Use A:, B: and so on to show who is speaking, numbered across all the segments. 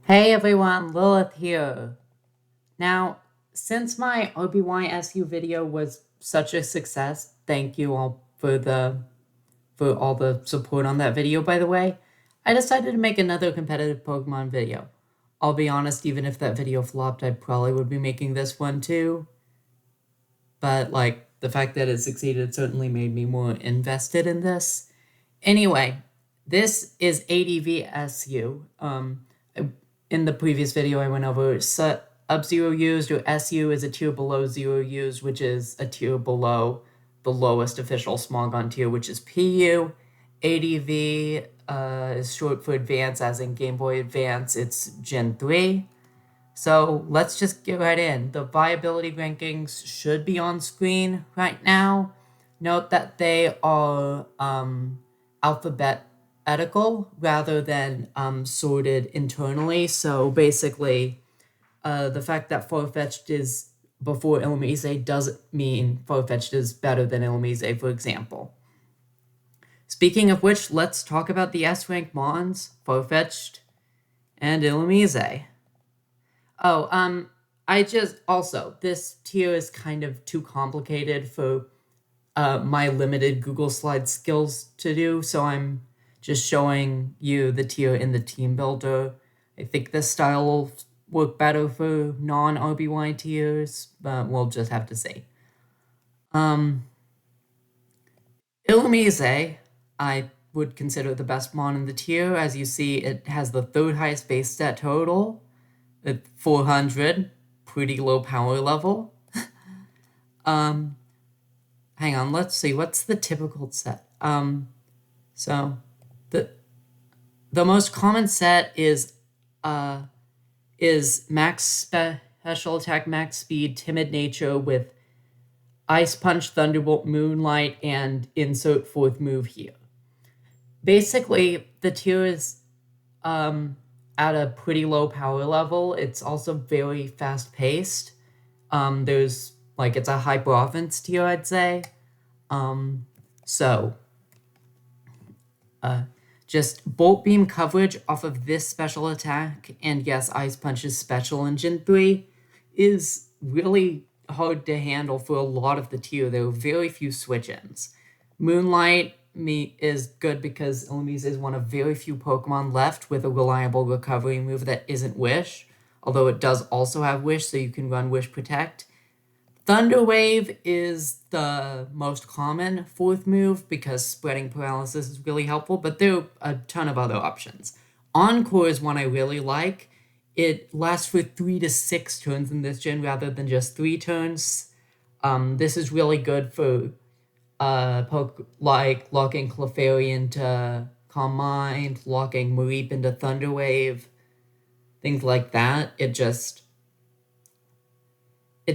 A: Hey everyone, Lilith here. Now, since my OBYSU video was such a success, thank you all for all the support on that video, by the way, I decided to make another competitive Pokemon video. I'll be honest, even if that video flopped, I probably would be making this one too. But the fact that it succeeded certainly made me more invested in this. Anyway, this is ADV-SU. In the previous video, I went over Subzero Used, or SU is a tier below Zero Used, which is a tier below the lowest official Smogon tier, which is PU. ADV is short for Advance, as in Game Boy Advance, it's Gen 3. So let's just get right in. The viability rankings should be on screen right now. Note that they are alphabetical rather than sorted internally. So basically, the fact that Farfetch'd is before Illumise doesn't mean Farfetch'd is better than Illumise, for example. Speaking of which, let's talk about the S-rank Mons, Farfetch'd, and Illumise. Oh, this tier is kind of too complicated for my limited Google Slides skills to do, so I'm just showing you the tier in the team builder. I think this style will work better for non-RBY tiers, but we'll just have to see. Illumise, I would consider the best mon in the tier. As you see, it has the third highest base stat total at 400, pretty low power level. Hang on, let's see, what's the typical set? So the most common set is max special attack, max speed, timid nature with Ice Punch, Thunderbolt, Moonlight, and insert fourth move here. Basically, the tier is at a pretty low power level. It's also very fast paced. There's it's a hyper offense tier, I'd say. Just Bolt Beam coverage off of this special attack, and yes, Ice Punch is special in Gen 3, is really hard to handle for a lot of the tier. There are very few switch-ins. Moonlight is good because Illumise is one of very few Pokemon left with a reliable recovery move that isn't Wish, although it does also have Wish, so you can run Wish Protect. Thunder Wave is the most common fourth move because spreading paralysis is really helpful, but there are a ton of other options. Encore is one I really like. It lasts for 3 to 6 turns in this gen rather than just 3 turns. This is really good for locking Clefairy into Calm Mind, locking Mareep into Thunder Wave, things like that. It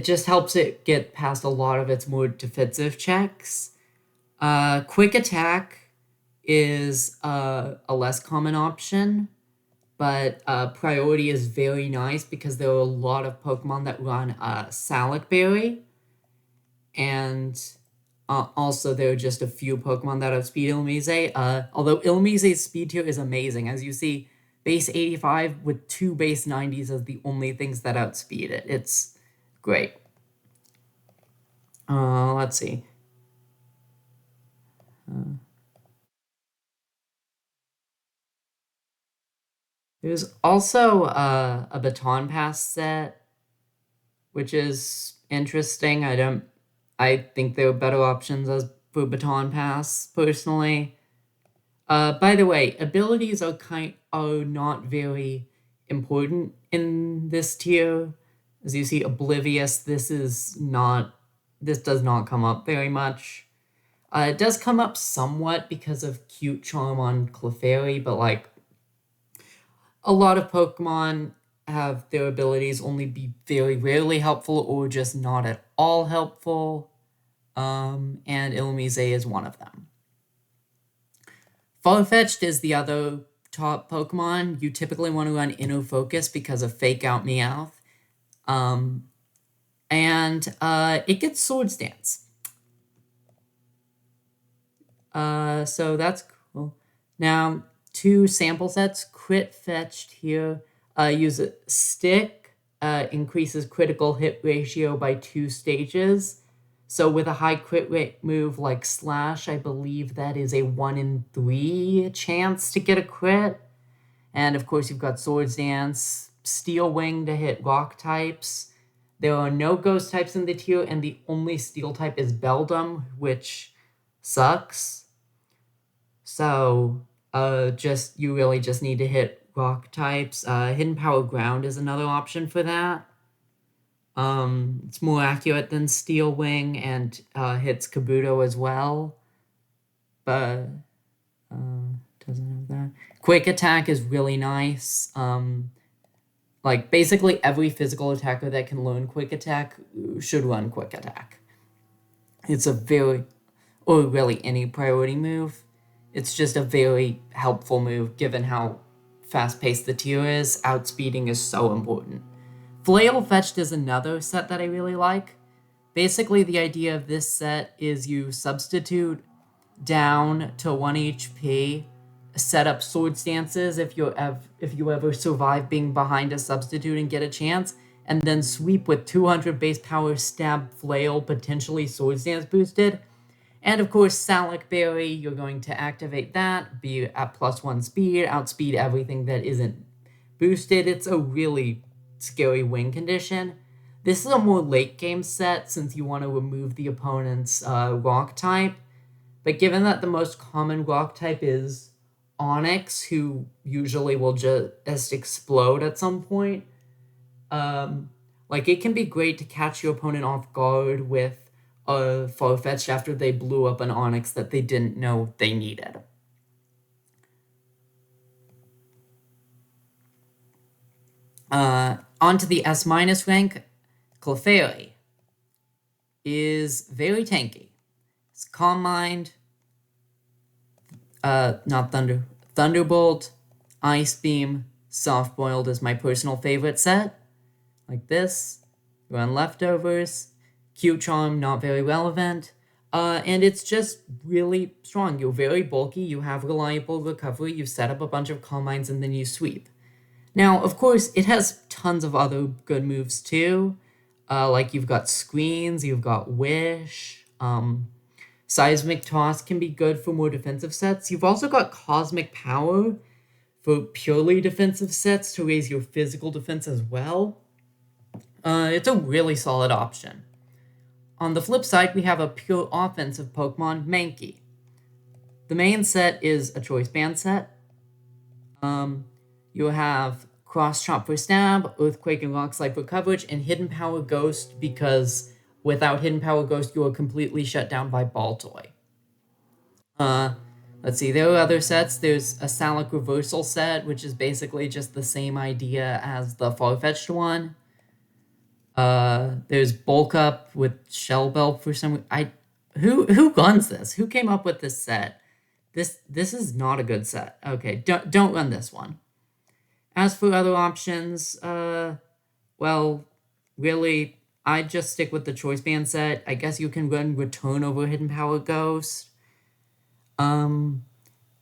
A: just helps it get past a lot of its more defensive checks. Quick Attack is a less common option, but Priority is very nice because there are a lot of Pokemon that run Salac Berry, and also there are just a few Pokemon that outspeed Illumise, although Illumise's speed tier is amazing. As you see, base 85 with 2 base 90s as the only things that outspeed it. It's great. Let's see. There's also a Baton Pass set, which is interesting. I think there are better options as for Baton Pass, personally. By the way, abilities are not very important in this tier. As you see, Oblivious, this does not come up very much. It does come up somewhat because of Cute Charm on Clefairy, but a lot of Pokemon have their abilities only be very rarely helpful or just not at all helpful. And Illumise is one of them. Farfetch'd is the other top Pokemon. You typically want to run Inner Focus because of Fake Out Meowth. It gets Swords Dance. So that's cool. Now, 2 sample sets, Crit Fetched here. Use a stick, increases critical hit ratio by 2 stages. So with a high crit rate move like Slash, I believe that is a 1 in 3 chance to get a crit. And of course, you've got Swords Dance, Steel Wing to hit rock types. There are no ghost types in the tier, and the only steel type is Beldum, which sucks. So, you really just need to hit rock types. Hidden Power Ground is another option for that. It's more accurate than Steel Wing and hits Kabuto as well. But doesn't have that. Quick Attack is really nice. Like basically every physical attacker that can learn Quick Attack should run Quick Attack. It's a very, or really any priority move. It's just a very helpful move given how fast-paced the tier is. Outspeeding is so important. Flail Fetched is another set that I really like. Basically, the idea of this set is you substitute down to 1 HP, set up Sword Stances if you ever survive being behind a substitute and get a chance, and then sweep with 200 base power, Stab, Flail, potentially Sword Stance boosted. And of course, Salic Berry, you're going to activate that, be at +1 speed, outspeed everything that isn't boosted. It's a really scary win condition. This is a more late game set since you want to remove the opponent's rock type. But given that the most common rock type is Onyx, who usually will just explode at some point, like it can be great to catch your opponent off guard with a Farfetch'd after they blew up an Onyx that they didn't know they needed. Onto the S- rank, Clefairy is very tanky. It's Calm Mind, not Thunderbolt, Ice Beam, Soft Boiled is my personal favorite set. Like this, run Leftovers, Q Charm, not very relevant, and it's just really strong. You're very bulky, you have reliable recovery, you set up a bunch of Calm Minds, and then you sweep. Now, of course, it has tons of other good moves too, like you've got Screens, you've got Wish, Seismic Toss can be good for more defensive sets. You've also got Cosmic Power for purely defensive sets to raise your physical defense as well. It's a really solid option. On the flip side, we have a pure offensive Pokemon, Mankey. The main set is a Choice Band set. You have Cross Chop for Stab, Earthquake and Rock Slide for coverage, and Hidden Power Ghost because without Hidden Power Ghost, you are completely shut down by Baltoy. Let's see, there are other sets. There's a Salic Reversal set, which is basically just the same idea as the Farfetch'd one. There's Bulk Up with Shell Belt for some... Who runs this? Who came up with this set? This is not a good set. Okay, don't run this one. As for other options, well, really, I'd just stick with the Choice Band set. I guess you can run Return over Hidden Power Ghost. And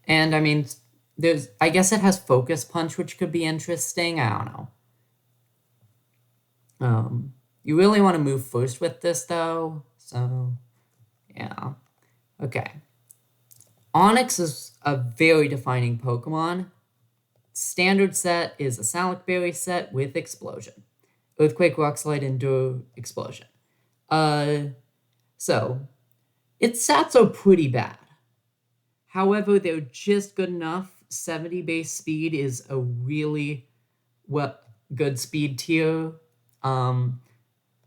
A: I mean, I guess it has Focus Punch, which could be interesting. I don't know. You really want to move first with this, though. So, yeah. Okay. Onyx is a very defining Pokemon. Standard set is a Salic Berry set with Explosion. Earthquake, Rock Slide, Endure, Explosion. So, its stats are pretty bad. However, they're just good enough. 70 base speed is a really good speed tier.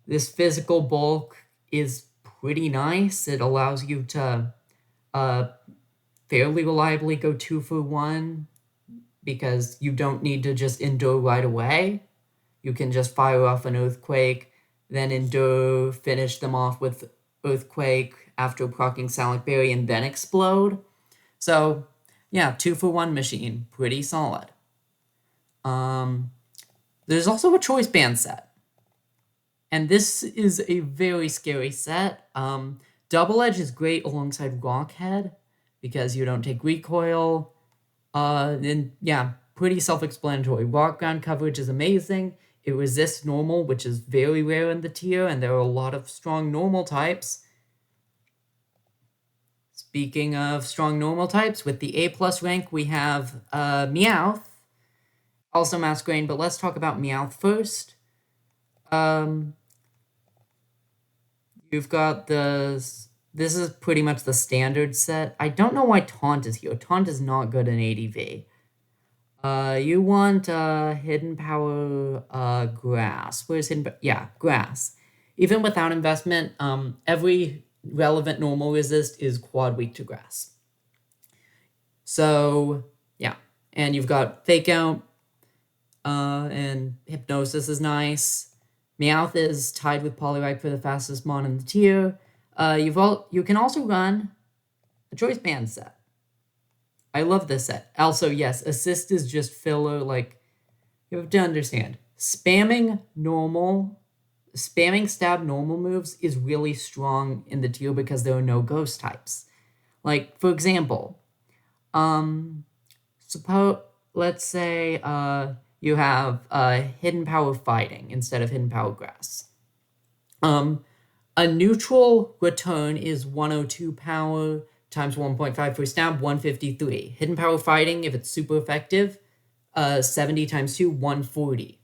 A: This physical bulk is pretty nice. It allows you to fairly reliably go 2 for 1 because you don't need to just endure right away. You can just fire off an Earthquake, then endure, finish them off with Earthquake after proccing Salic Berry, and then explode. So, yeah, 2 for 1 machine. Pretty solid. There's also a Choice Band set. And this is a very scary set. Double Edge is great alongside Rockhead because you don't take recoil. And yeah, pretty self-explanatory. Rock ground coverage is amazing. It resists normal, which is very rare in the tier, and there are a lot of strong normal types. Speaking of strong normal types, with the A+ rank, we have Meowth, also Masquerain, but let's talk about Meowth first. You've got this is pretty much the standard set. I don't know why Taunt is here. Taunt is not good in ADV. You want Hidden Power Grass. Where's Hidden Power? Yeah, Grass. Even without investment, every relevant normal resist is quad weak to Grass. So, yeah. And you've got Fake Out, and Hypnosis is nice. Meowth is tied with Poliwag for the fastest mon in the tier. You can also run a Choice Band set. I love this set. Also, yes, Assist is just filler. Like, you have to understand, spamming stab normal moves is really strong in the tier because there are no ghost types. Like, for example, let's say you have Hidden Power Fighting instead of Hidden Power Grass. A neutral return is 102 power times 1.5 for stab, 153. Hidden Power Fighting, if it's super effective, 70 times 2, 140.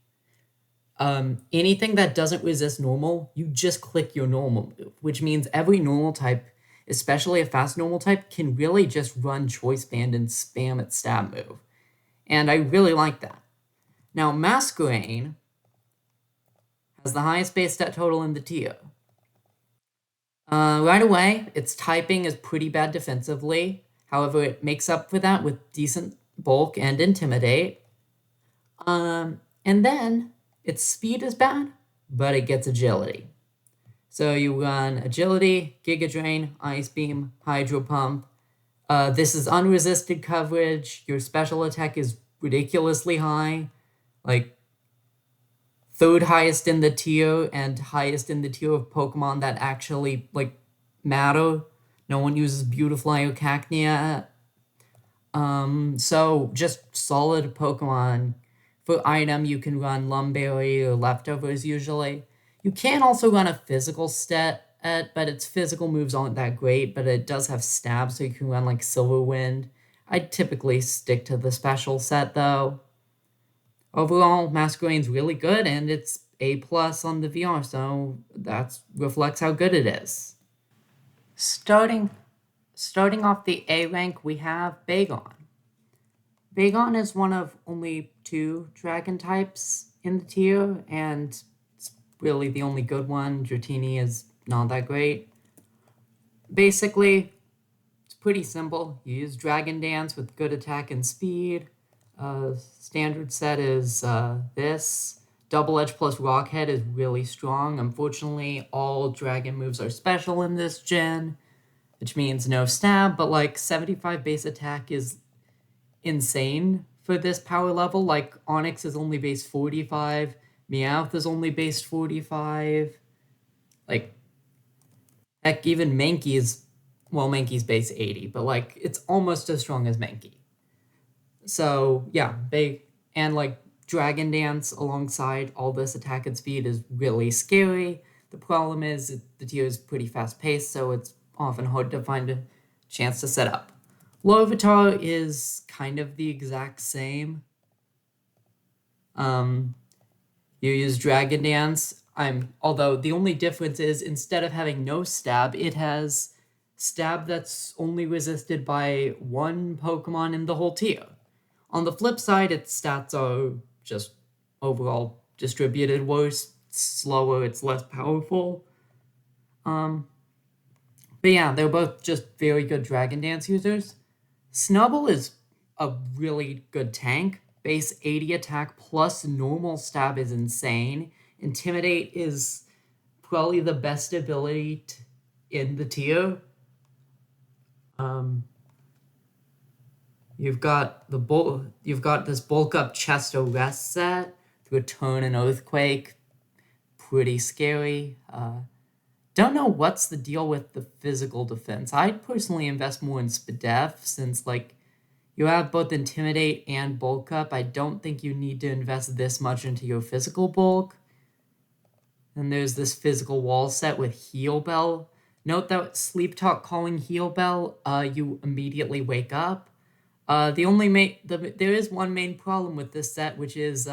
A: Anything that doesn't resist normal, you just click your normal move, which means every normal type, especially a fast normal type, can really just run Choice Band and spam its stab move. And I really like that. Now, Masquerain has the highest base stat total in the tier. Right away, its typing is pretty bad defensively. However, it makes up for that with decent bulk and intimidate. And then its speed is bad, but it gets agility. So you run agility, Giga Drain, Ice Beam, Hydro Pump. This is unresisted coverage. Your special attack is ridiculously high, like third highest in the tier and highest in the tier of Pokemon that actually like matter. No one uses Beautifly or Cacnea. So just solid Pokemon. For item, you can run Lumberry or Leftovers usually. You can also run a physical stat, but its physical moves aren't that great, but it does have stab, so you can run like Silver Wind. I'd typically stick to the special set though. Overall, Masquerain's really good, and it's A+ on the VR, so that reflects how good it is. Starting off the A rank, we have Bagon. Bagon is one of only 2 dragon types in the tier, and it's really the only good one. Dratini is not that great. Basically, it's pretty simple. You use Dragon Dance with good attack and speed. Standard set is this. Double Edge plus Rockhead is really strong. Unfortunately, all dragon moves are special in this gen, which means no stab, but like 75 base attack is insane for this power level. Like Onix is only base 45, Meowth is only base 45. Like, heck, even Mankey is, well, Mankey's base 80, but like it's almost as strong as Mankey. So yeah, and like Dragon Dance alongside all this attack and speed is really scary. The problem is the tier is pretty fast paced, so it's often hard to find a chance to set up. Larvitar is kind of the exact same. You use Dragon Dance. Although the only difference is instead of having no stab, it has stab that's only resisted by 1 Pokemon in the whole tier. On the flip side, its stats are just overall distributed worse. It's slower, it's less powerful. But yeah, they're both just very good Dragon Dance users. Snubbull is a really good tank. Base 80 attack plus normal stab is insane. Intimidate is probably the best ability in the tier. You've got this bulk up chest arrest set, Return and Earthquake, pretty scary. Don't know what's the deal with the physical defense. I'd personally invest more in Spadef since like You have both Intimidate and Bulk Up. I don't think you need to invest this much into your physical bulk. Then there's this physical wall set with Heal Bell. Note that Sleep Talk calling Heal Bell, you immediately wake up. There is one main problem with this set, which is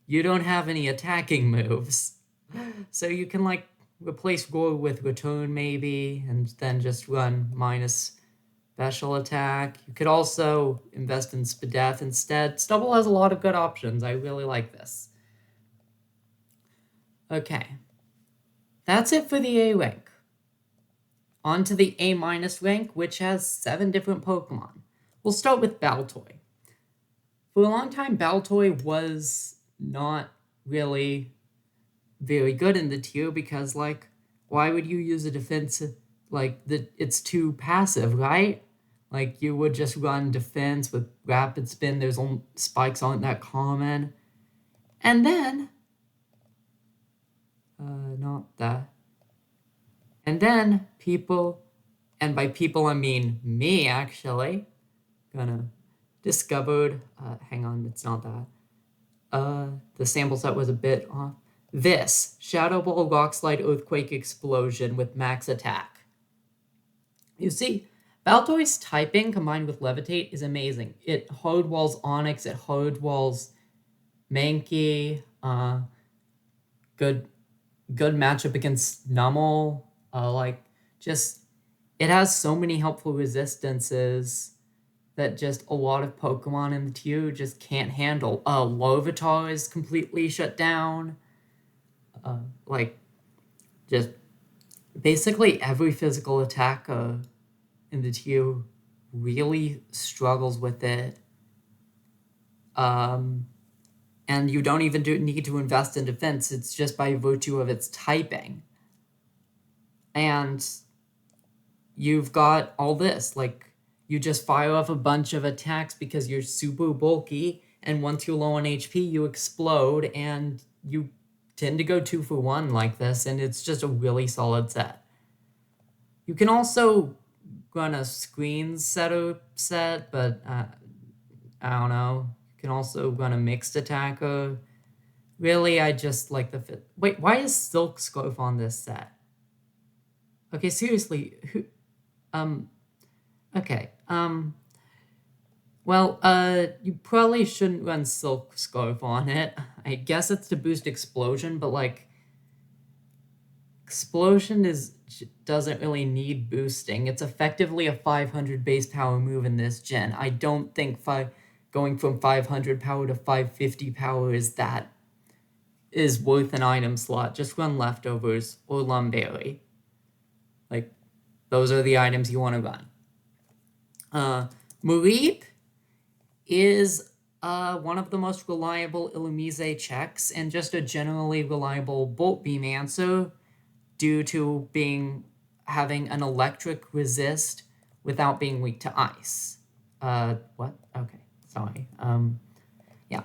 A: you don't have any attacking moves. So you can like replace Roar with Return maybe, and then just run minus special attack. You could also invest in Spadef instead. Stubble has a lot of good options. I really like this. Okay. That's it for the A rank. On to the A- rank, which has 7 different Pokemon. We'll start with Baltoy. For a long time, Baltoy was not really very good in the tier because, like, why would you use a defense? Like, it's too passive, right? Like, you would just run defense with rapid spin. There's spikes aren't that common. And then, not that. And then people, and by people I mean me actually, discovered, hang on, it's not that. The sample set was a bit off. This, Shadow Ball, Rock Slide, Earthquake, Explosion with max attack. You see, Baltoy's typing combined with Levitate is amazing. It hard walls Onix, it hard walls Mankey, good matchup against Numel, it has so many helpful resistances that just a lot of Pokemon in the tier just can't handle. Larvitar is completely shut down. Just basically every physical attacker in the tier really struggles with it. And you don't even need to invest in defense. It's just by virtue of its typing. And you've got all this, like, you just fire off a bunch of attacks because you're super bulky, and once you're low on HP, you explode, and you tend to go 2 for 1 like this, and it's just a really solid set. You can also run a screen setup set, but I don't know. You can also run a mixed attacker. Really, I just like the fit. Wait, why is Silk Scarf on this set? Okay, seriously, who, okay, well, you probably shouldn't run Silk Scarf on it. I guess it's to boost Explosion, but, like, Explosion doesn't really need boosting. It's effectively a 500 base power move in this gen. I don't think going from 500 power to 550 power is worth an item slot. Just run Leftovers or Lumberry. Like, those are the items you want to run. Mareep is one of the most reliable Illumise checks and just a generally reliable Bolt Beam answer due to having an electric resist without being weak to ice. What? Okay, sorry. Yeah.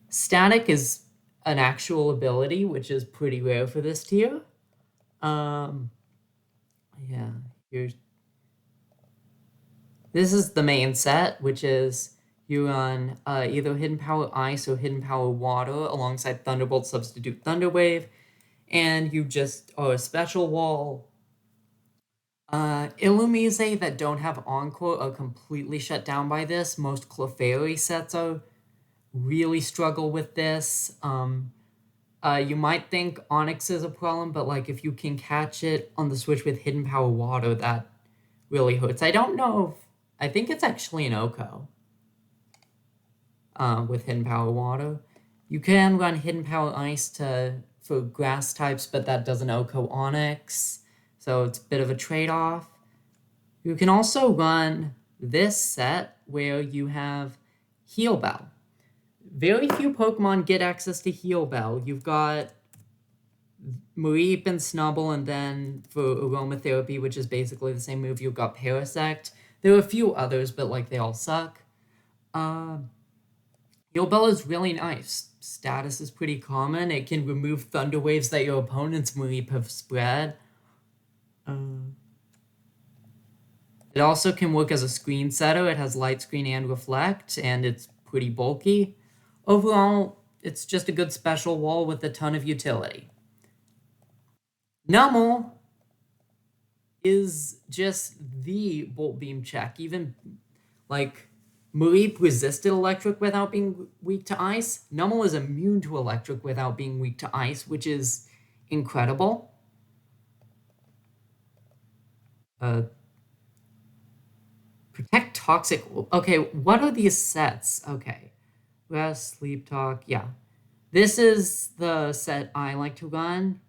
A: Static is an actual ability, which is pretty rare for this tier. Yeah, this is the main set, which is you run either Hidden Power Ice or Hidden Power Water alongside Thunderbolt, Substitute Thunderwave, and you just a special wall. Illumise that don't have Encore are completely shut down by this. Most Clefairy sets really struggle with this. You might think Onyx is a problem, but, like, if you can catch it on the switch with Hidden Power Water, that really hurts. I don't know I think it's actually an Oko with Hidden Power Water. You can run Hidden Power Ice for grass types, but that doesn't Oko Onyx, so it's a bit of a trade-off. You can also run this set where you have Heal Bell. Very few Pokemon get access to Heal Bell. You've got Mareep and Snubble, and then for Aromatherapy, which is basically the same move, you've got Parasect. There are a few others, but, like, they all suck. Heal Bell is really nice. Status is pretty common. It can remove Thunder Waves that your opponent's Mareep have spread. It also can work as a screen setter. It has light screen and reflect, and it's pretty bulky. Overall, it's just a good special wall with a ton of utility. Nummel is just the bolt beam check. Even like Mareep resisted electric without being weak to ice. Nummel is immune to electric without being weak to ice, which is incredible. Protect toxic. Okay, what are these sets? Okay, rest, sleep, talk. Yeah, this is the set I like to run.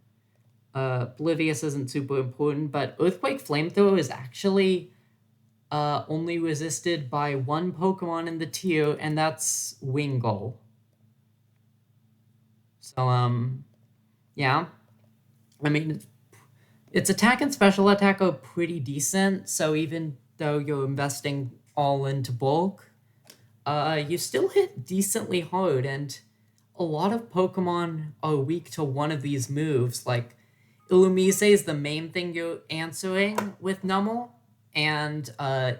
A: Oblivious isn't super important, but Earthquake Flamethrower is actually only resisted by one Pokemon in the tier, and that's Wingull. So, yeah. I mean, its attack and special attack are pretty decent, so even though you're investing all into bulk, you still hit decently hard, and a lot of Pokemon are weak to one of these moves. Like, Illumise is the main thing you're answering with Nummel, and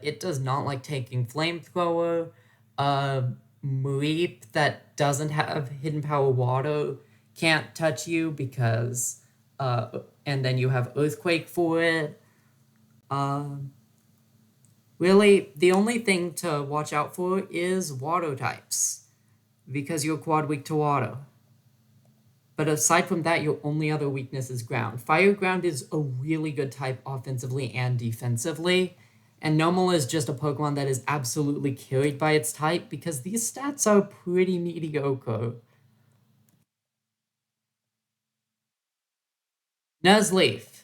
A: it does not like taking Flamethrower. Mareep that doesn't have Hidden Power Water can't touch you because, and then you have Earthquake for it. Really, the only thing to watch out for is water types, because you're quad weak to water. But aside from that, your only other weakness is ground. Fire ground is a really good type offensively and defensively, and Numel is just a Pokemon that is absolutely carried by its type because these stats are pretty mediocre. Nuzleaf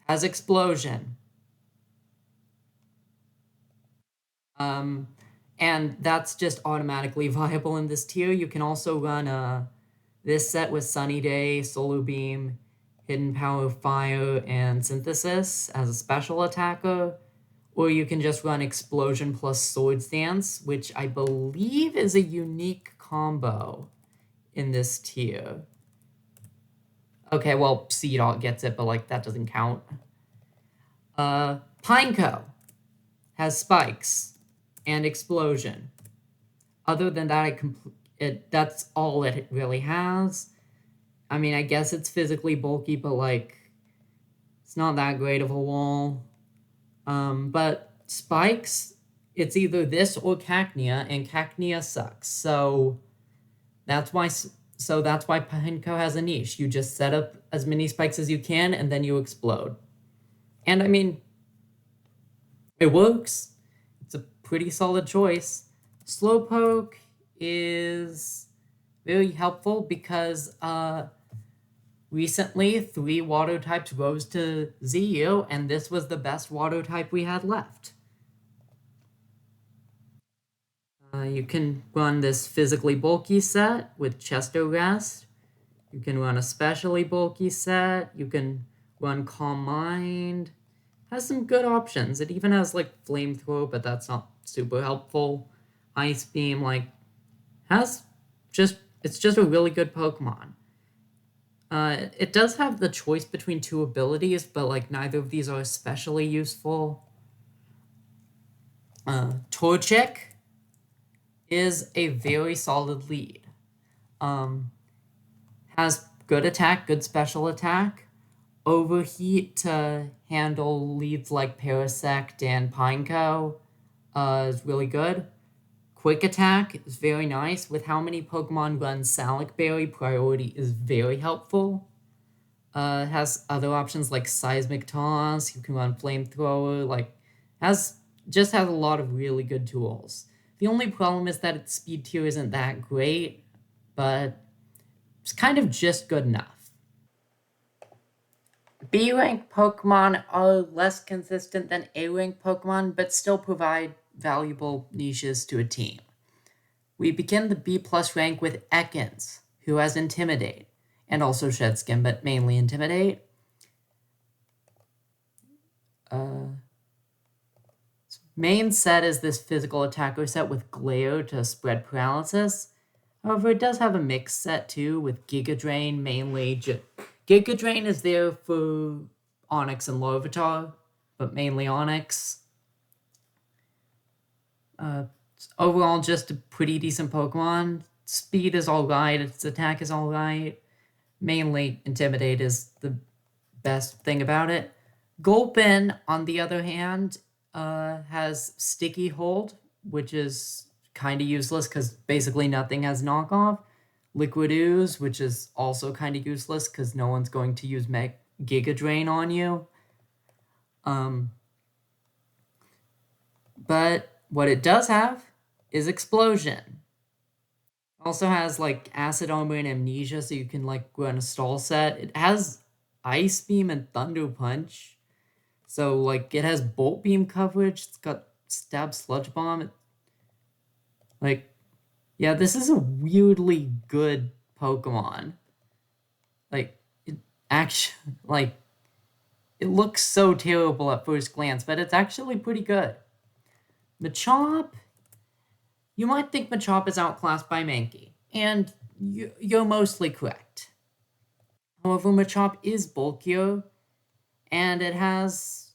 A: has Explosion. And that's just automatically viable in this tier. You can also run this set with Sunny Day, Solar Beam, Hidden Power Fire, and Synthesis as a special attacker. Or you can just run Explosion plus Sword Stance, which I believe is a unique combo in this tier. Okay, well, Seedot gets it, but like that doesn't count. Pineco has Spikes and Explosion. Other than that, that's all it really has. I mean, I guess it's physically bulky, but like, it's not that great of a wall. But Spikes, it's either this or Cacnea, and Cacnea sucks. So that's why Pineco has a niche. You just set up as many spikes as you can, and then you explode. And I mean, it works. It's a pretty solid choice. Slowpoke is very helpful because recently 3 water types rose to ZU, and this was the best water type we had left. You can run this physically bulky set with Chesto Rest. You can run a specially bulky set. You can run Calm Mind. Has some good options. It even has like Flamethrower, but that's not super helpful. Ice Beam, like, it's just a really good Pokemon. It does have the choice between 2 abilities, but like neither of these are especially useful. Torchic is a very solid lead. Has good attack, good special attack. Overheat to handle leads like Parasect and Pineco is really good. Quick attack is very nice. With how many Pokemon run Salic Berry, priority is very helpful. It has other options like Seismic Toss. You can run Flamethrower. Like, just has a lot of really good tools. The only problem is that its speed tier isn't that great, but it's kind of just good enough. B-rank Pokemon are less consistent than A-rank Pokemon, but still provide valuable niches to a team. We begin the B+ rank with Ekans, who has Intimidate, and also Shed Skin, but mainly Intimidate. Main set is this physical attacker set with Glare to spread paralysis. However, it does have a mixed set too with Giga Drain, mainly. Giga Drain is there for Onyx and Larvitar, but mainly Onyx. Overall, just a pretty decent Pokemon. Speed is alright, its attack is alright. Mainly Intimidate is the best thing about it. Gulpin, on the other hand, has Sticky Hold, which is kind of useless because basically nothing has knockoff. Liquid Ooze, which is also kind of useless because no one's going to use Giga Drain on you. But what it does have is Explosion. Also has like Acid Armor and Amnesia, so you can like run a stall set. It has Ice Beam and Thunder Punch. So like it has Bolt Beam coverage. It's got Stab Sludge Bomb. Like, yeah, this is a weirdly good Pokemon. Like, it actually, like, it looks so terrible at first glance, but it's actually pretty good. Machop, you might think Machop is outclassed by Mankey, and you're mostly correct. However, Machop is bulkier, and it has,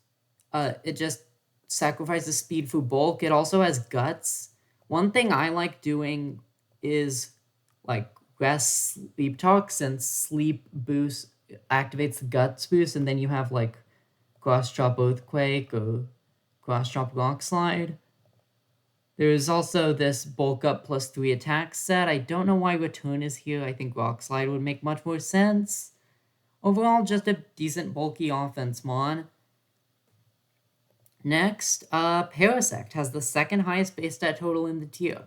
A: it just sacrifices speed for bulk. It also has Guts. One thing I like doing is, like, rest Sleep Talk, since Sleep Boost activates the Guts boost, and then you have, like, Cross Chop Earthquake or Cross Chop Rock Slide. There's also this Bulk Up plus 3 attack set. I don't know why Return is here. I think Rock Slide would make much more sense. Overall, just a decent bulky offense mon. Next, Parasect has the second highest base stat total in the tier.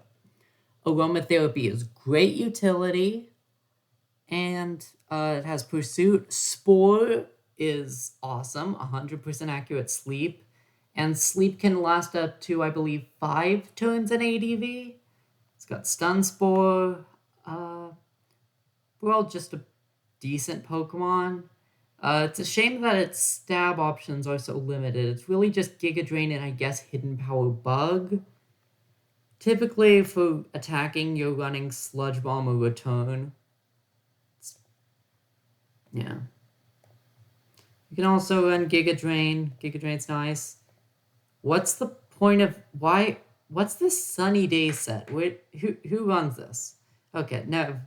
A: Aromatherapy is great utility, and it has Pursuit. Spore is awesome, 100% accurate sleep, and sleep can last up to, I believe, 5 turns in ADV. It's got Stun Spore. Well, just a decent Pokemon. It's a shame that its stab options are so limited. It's really just Giga Drain and I guess Hidden Power Bug. Typically, for attacking, you're running Sludge Bomb or Return. Yeah. You can also run Giga Drain. Giga Drain's nice. What's the point of what's this Sunny Day set? Wait, who runs this? Okay, no.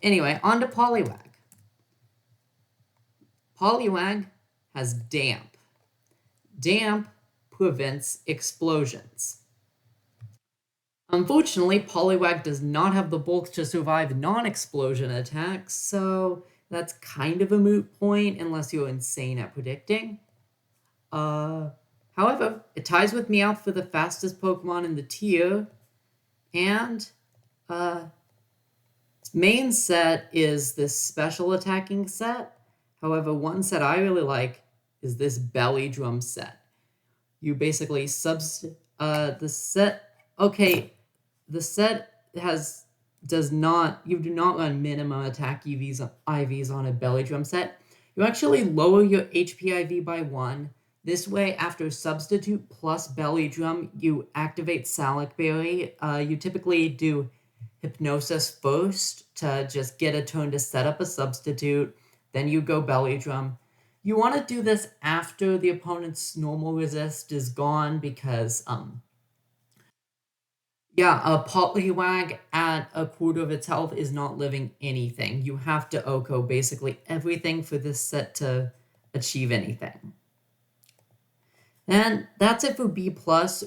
A: Anyway, on to Poliwag. Poliwag has Damp. Damp prevents explosions. Unfortunately, Poliwag does not have the bulk to survive non-explosion attacks, so that's kind of a moot point unless you're insane at predicting. However, it ties with Meowth for the fastest Pokemon in the tier, and its main set is this special attacking set. However, one set I really like is this Belly Drum set. You basically the set you do not run minimum attack IVs on a Belly Drum set. You actually lower your HP IV by 1. This way, after Substitute plus Belly Drum, you activate Salic Berry. You typically do Hypnosis first to just get a turn to set up a Substitute. Then you go Belly Drum. You want to do this after the opponent's normal resist is gone because, a Poliwag at a quarter of its health is not living anything. You have to OHKO basically everything for this set to achieve anything. And that's it for B+.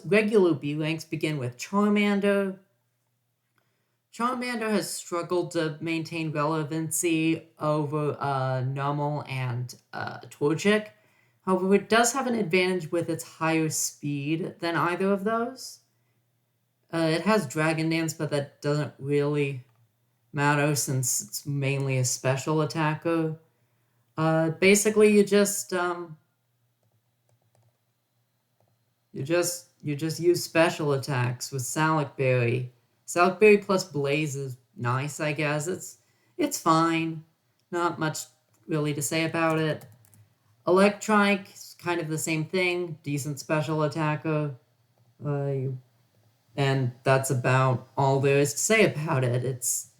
A: Regular B ranks begin with Charmander. Charmander has struggled to maintain relevancy over Numel and Torchic. However, it does have an advantage with its higher speed than either of those. It has Dragon Dance, but that doesn't really matter since it's mainly a special attacker. Basically, you just use special attacks with Salic Berry. Salic Berry plus Blaze is nice, I guess. It's fine. Not much really to say about it. Electrike is kind of the same thing. Decent special attacker. And that's about all there is to say about it. It's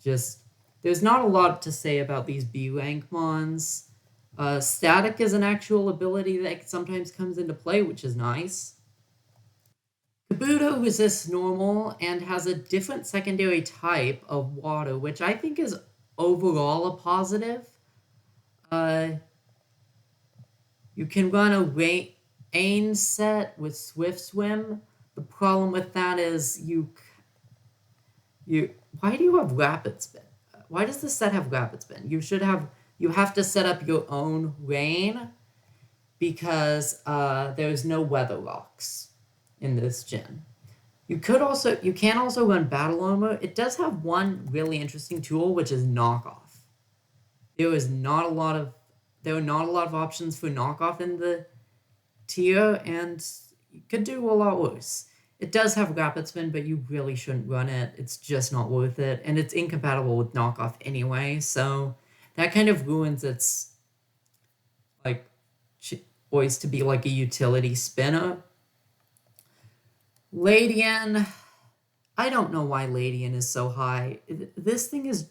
A: just... There's not a lot to say about these B rank mons. Static is an actual ability that sometimes comes into play, which is nice. Kabuto resists normal and has a different secondary type of water, which I think is overall a positive. You can run a rain set with Swift Swim. The problem with that is you. Why do you have Rapid Spin? Why does this set have Rapid Spin? You have to set up your own rain because there's no weather locks in this gen. You can also run Battle Armor. It does have one really interesting tool, which is knockoff. There are not a lot of options for knockoff in the tier, and you could do a lot worse. It does have Rapid Spin, but you really shouldn't run it. It's just not worth it, and it's incompatible with knockoff anyway, so that kind of ruins its like choice to be like a utility spinner. Ladian, I don't know why Ladian is so high. This thing is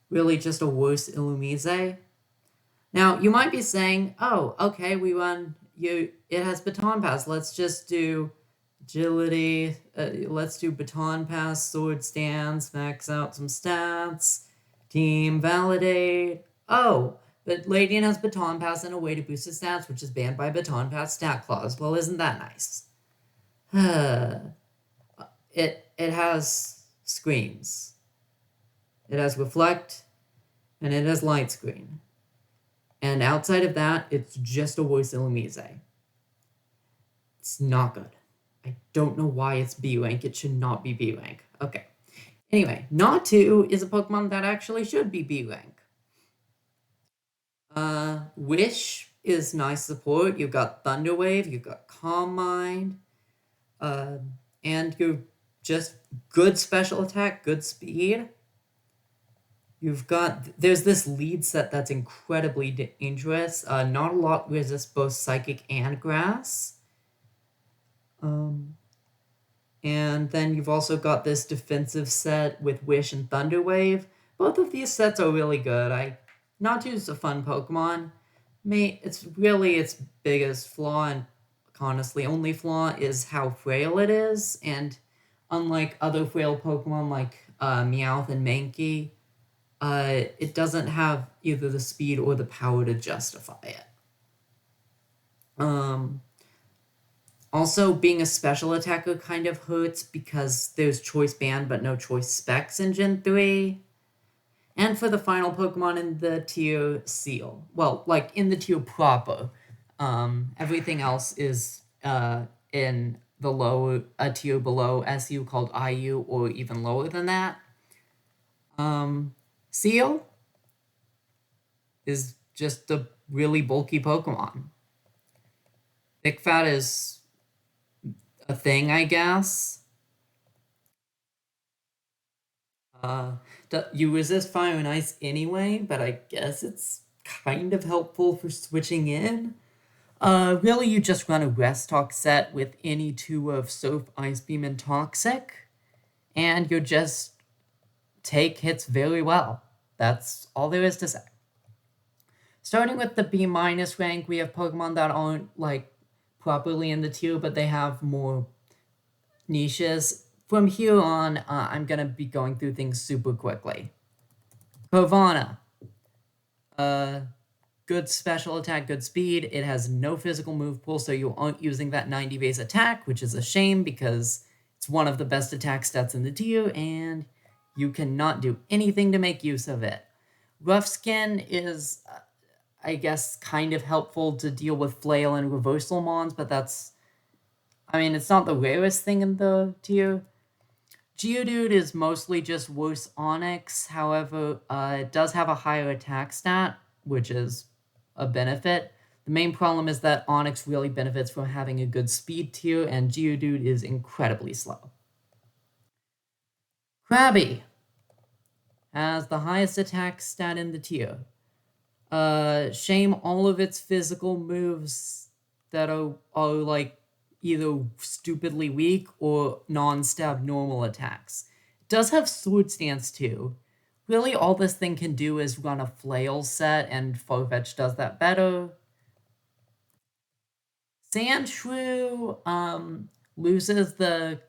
A: really just a worse Illumise. Now, you might be saying, oh, okay, it has Baton Pass. Let's just do agility. Let's do Baton Pass, Sword Stance, max out some stats, Team Validate. Oh, but Ladian has Baton Pass and a way to boost its stats, which is banned by Baton Pass stat clause. Well, isn't that nice? It has screens. It has Reflect, and it has Light Screen. And outside of that, it's just a worse Illumise. It's not good. I don't know why it's B rank. It should not be B rank. Okay. Anyway, Natu is a Pokemon that actually should be B rank. Wish is nice support. You've got Thunder Wave, you've got Calm Mind, and you're just good special attack, good speed. There's this lead set that's incredibly dangerous. Not a lot resists both Psychic and Grass. And then you've also got this defensive set with Wish and Thunder Wave. Both of these sets are really good. Natu's a fun Pokemon. It's really its biggest flaw, and honestly, only flaw is how frail it is. And unlike other frail Pokemon like Meowth and Mankey, it doesn't have either the speed or the power to justify it. Also, being a special attacker kind of hurts because there's Choice Band but no Choice Specs in Gen 3. And for the final Pokemon in the tier, Seal. Well, like in the tier proper. Everything else is in a tier below SU called IU or even lower than that. Seal is just a really bulky Pokemon. Thick Fat is a thing, I guess. You resist fire and ice anyway, but I guess it's kind of helpful for switching in. Really, you just run a Rest Talk set with any two of Surf, Ice Beam, and Toxic, and you just take hits very well. That's all there is to say. Starting with the B- rank, we have Pokemon that aren't like properly in the tier, but they have more niches. From here on, I'm gonna be going through things super quickly. Corvana. Good special attack, good speed. It has no physical move pool, so you aren't using that 90 base attack, which is a shame because it's one of the best attack stats in the tier, and you cannot do anything to make use of it. Rough Skin is, I guess, kind of helpful to deal with Flail and Reversal Mons, but it's not the rarest thing in the tier. Geodude is mostly just worse Onix, however, it does have a higher attack stat, which is a benefit. The main problem is that Onix really benefits from having a good speed tier, and Geodude is incredibly slow. Krabby has the highest attack stat in the tier. Shame all of its physical moves that are like either stupidly weak or non-stab normal attacks. It does have Sword Stance too, Really, all this thing can do is run a flail set, and Farfetch does that better. Sandshrew loses the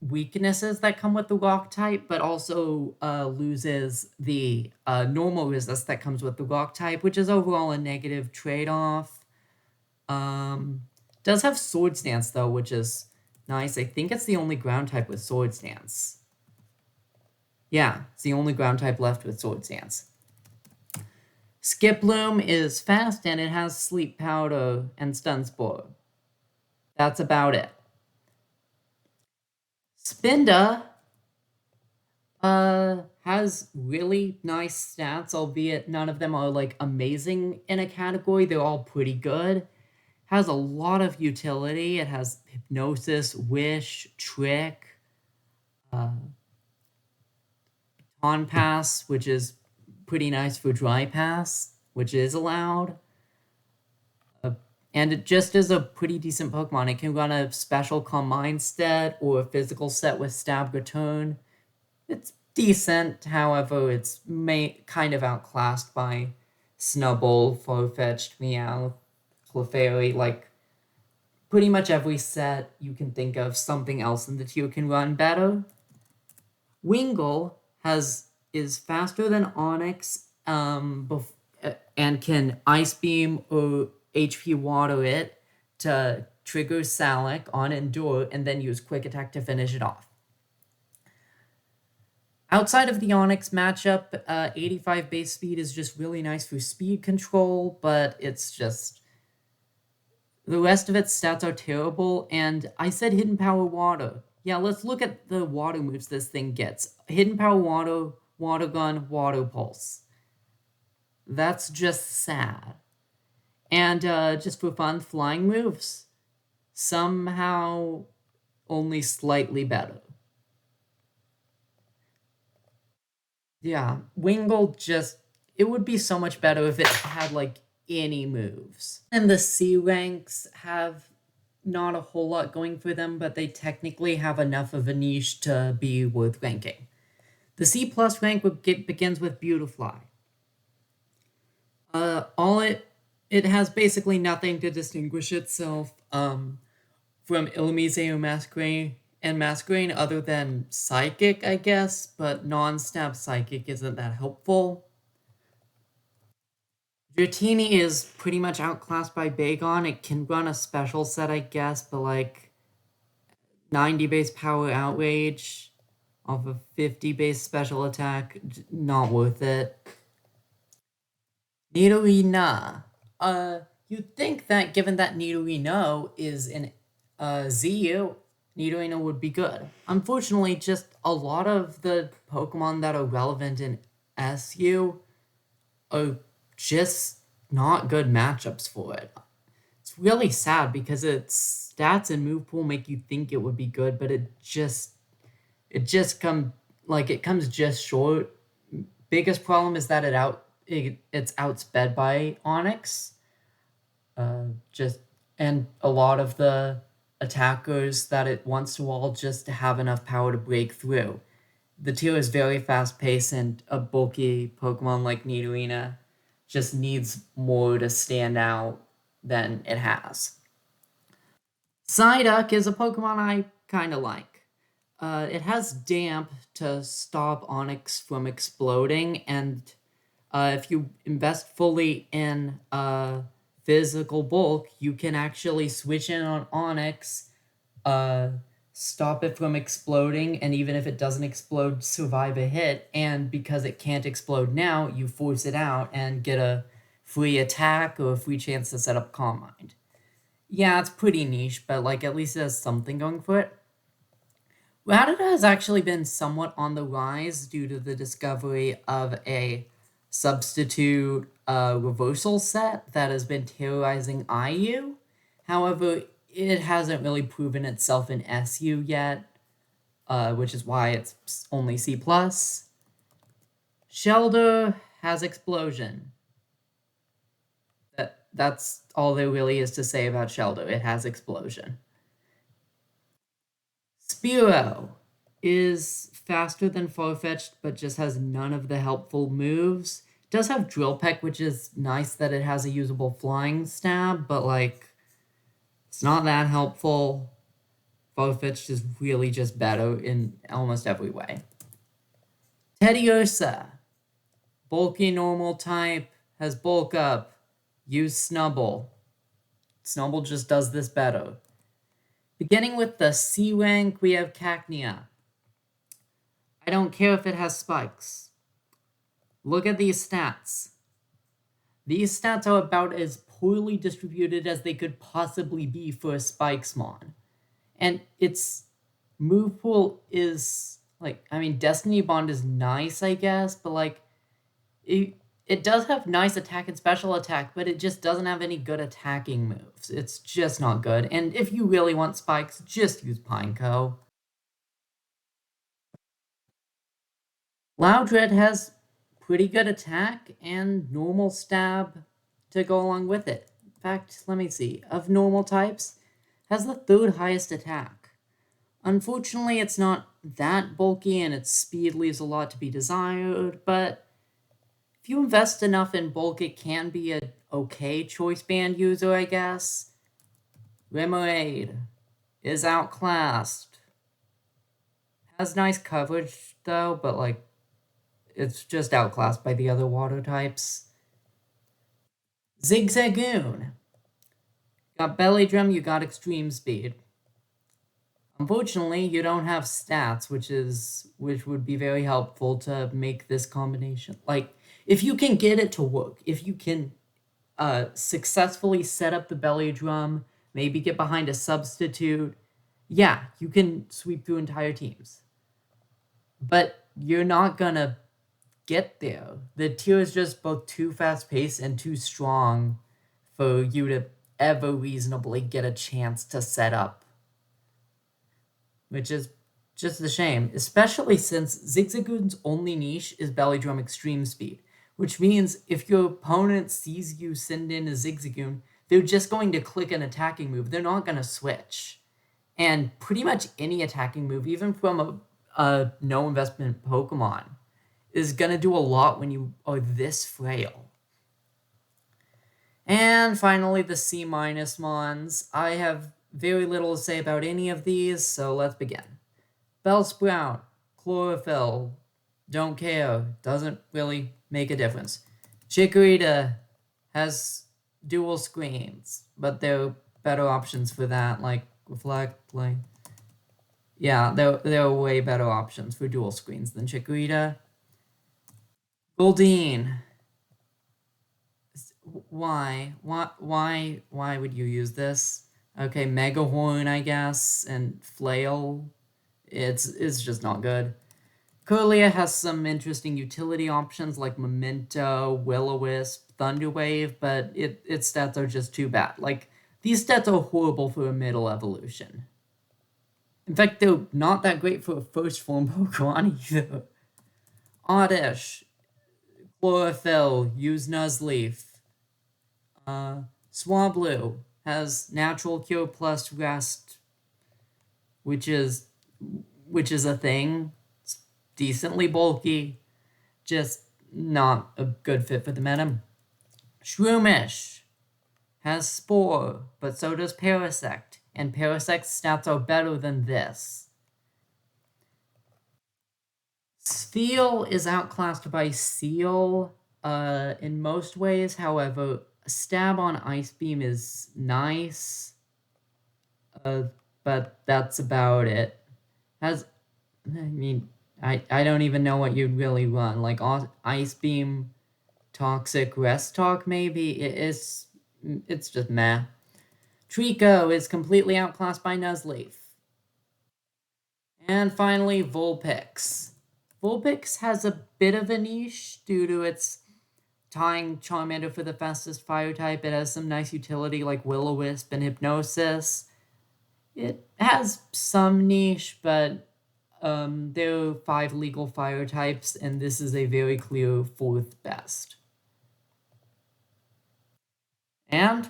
A: weaknesses that come with the rock type, but also loses the normal resist that comes with the rock type, which is overall a negative trade-off. Does have sword stance though, which is nice. I think it's the only ground type with sword stance. Yeah, it's the only ground type left with sword stance. Skip Loom is fast and it has sleep powder and stun spore. That's about it. Spinda has really nice stats, albeit none of them are like amazing in a category. They're all pretty good. Has a lot of utility. It has Hypnosis, Wish, Trick, On Pass, which is pretty nice for Dry Pass, which is allowed. And it just is a pretty decent Pokemon. It can run a special Calm Mind set or a physical set with Stab Return. It's decent, however, it's kind of outclassed by Snubbull, Farfetch'd, Meowth, Clefairy, like pretty much every set you can think of something else in the tier can run better. Wingull is faster than Onix and can Ice Beam or HP Water it to trigger Salic on Endure and then use Quick Attack to finish it off. Outside of the Onix matchup, 85 base speed is just really nice for speed control, but it's just... the rest of its stats are terrible, and I said Hidden Power Water. Yeah, let's look at the water moves this thing gets. Hidden Power Water, Water Gun, Water Pulse. That's just sad. And just for fun, flying moves. Somehow only slightly better. Yeah, Wingull just... it would be so much better if it had, like, any moves. And the C ranks have not a whole lot going for them, but they technically have enough of a niche to be worth ranking. The C plus rank begins with Beautifly. It has basically nothing to distinguish itself from Illumise or Masquerain other than Psychic, I guess, but non-stab Psychic isn't that helpful. Dratini is pretty much outclassed by Bagon. It can run a special set, I guess, but like 90 base power outrage off of 50 base special attack, not worth it. Nidorina. You'd think that given that Nidorino is in ZU, Nidorino would be good. Unfortunately, just a lot of the Pokemon that are relevant in SU are just not good matchups for it. It's really sad because its stats and move pool make you think it would be good, but it comes just short. Biggest problem is that it's outsped by Onix. And a lot of the attackers that it wants to wall just have enough power to break through. The tier is very fast paced, and a bulky Pokemon like Nidorina just needs more to stand out than it has. Psyduck is a Pokemon I kind of like. It has Damp to stop Onix from exploding, and if you invest fully in physical bulk, you can actually switch in on Onix, stop it from exploding, and even if it doesn't explode, survive a hit. And because it can't explode now, you force it out and get a free attack or a free chance to set up Calm Mind. Yeah, it's pretty niche, but like at least it has something going for it. Rattata has actually been somewhat on the rise due to the discovery of a substitute reversal set that has been terrorizing IU. However, it hasn't really proven itself in SU yet, which is why it's only C+. Shelder has Explosion. That's all there really is to say about Shelder. It has Explosion. Spearow. is faster than Farfetch'd, but just has none of the helpful moves. It does have Drill Peck, which is nice that it has a usable flying stab, but like, it's not that helpful. Farfetch'd is really just better in almost every way. Teddiursa, bulky normal type, has bulk up, use Snubble. Snubble just does this better. Beginning with the C rank, we have Cacnea. I don't care if it has spikes. Look at these stats. These stats are about as poorly distributed as they could possibly be for a Spikesmon. And its move pool is, like, I mean, Destiny Bond is nice, I guess, but, like, it does have nice attack and special attack, but it just doesn't have any good attacking moves. It's just not good. And if you really want spikes, just use Pineco. Loudred has pretty good attack and normal stab to go along with it. In fact, let me see. Of normal types, has the third highest attack. Unfortunately, it's not that bulky and its speed leaves a lot to be desired, but if you invest enough in bulk, it can be an okay choice band user, I guess. Remoraid is outclassed. Has nice coverage, though, but, like, it's just outclassed by the other water types. Zigzagoon. Got Belly Drum, you got Extreme Speed. Unfortunately, you don't have stats, which would be very helpful to make this combination. Like, if you can get it to work, if you can successfully set up the Belly Drum, maybe get behind a substitute, yeah, you can sweep through entire teams. But you're not gonna get there. The tier is just both too fast-paced and too strong for you to ever reasonably get a chance to set up. Which is just a shame, especially since Zigzagoon's only niche is Belly Drum Extreme Speed, which means if your opponent sees you send in a Zigzagoon, they're just going to click an attacking move. They're not going to switch. And pretty much any attacking move, even from a no investment Pokemon, is going to do a lot when you are this frail. And finally, the C- mons. I have very little to say about any of these, so let's begin. Bellsprout, Chlorophyll, don't care, doesn't really make a difference. Chikorita has dual screens, but there are better options for that, like Reflect, like... Yeah, there are way better options for dual screens than Chikorita. Goldeen. Why would you use this? Okay, Mega Horn, I guess, and Flail. It's just not good. Curlia has some interesting utility options like Memento, Will-O-Wisp, Thunderwave, but its stats are just too bad. Like, these stats are horrible for a middle evolution. In fact, they're not that great for a first form Pokemon either. Oddish, Chlorophyll, use Nuzleaf. Swablu has Natural Cure plus Rest, which is a thing. It's decently bulky, just not a good fit for the meta. Shroomish has Spore, but so does Parasect, and Parasect's stats are better than this. Spheal is outclassed by Seal in most ways, however, Stab on Ice Beam is nice, but that's about it. I mean, I don't even know what you'd really run. Like, Ice Beam, Toxic, Rest Talk, maybe? It's just meh. Trico is completely outclassed by Nuzleaf. And finally, Vulpix. Vulpix has a bit of a niche due to its tying Charmander for the fastest fire type. It has some nice utility like Will-O-Wisp and Hypnosis. It has some niche, but there are 5 legal fire types, and this is a very clear 4th best. And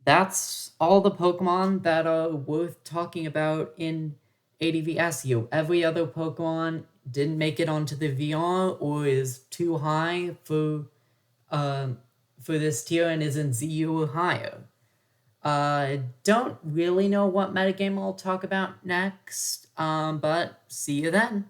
A: that's all the Pokemon that are worth talking about in ADVSU. Every other Pokemon didn't make it onto the VR or is too high for this tier and is in ZU or higher. Don't really know what metagame I'll talk about next, but see you then.